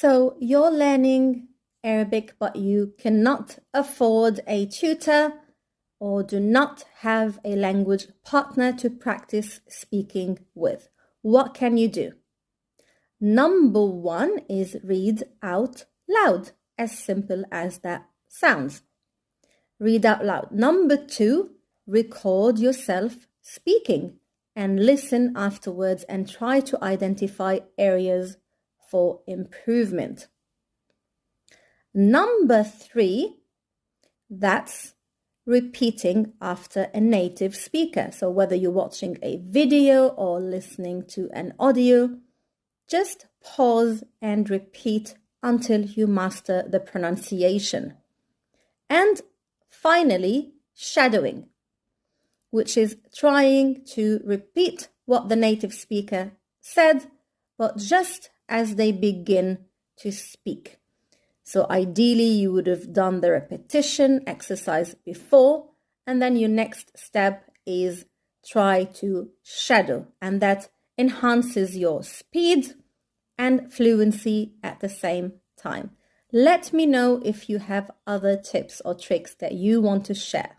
So you're learning Arabic, but you cannot afford a tutor or do not have a language partner to practice speaking with. What can you do? Number one is read out loud, as simple as that sounds. Read out loud. Number two, record yourself speaking and listen afterwards and try to identify areas for improvement. Number three, that's repeating after a native speaker. So whether you're watching a video or listening to an audio, just pause and repeat until you master the pronunciation. And finally, shadowing, which is trying to repeat what the native speaker said, but just as they begin to speak. So ideally, you would have done the repetition exercise before, and then your next step is try to shadow, and that enhances your speed and fluency at the same time. Let me know if you have other tips or tricks that you want to share.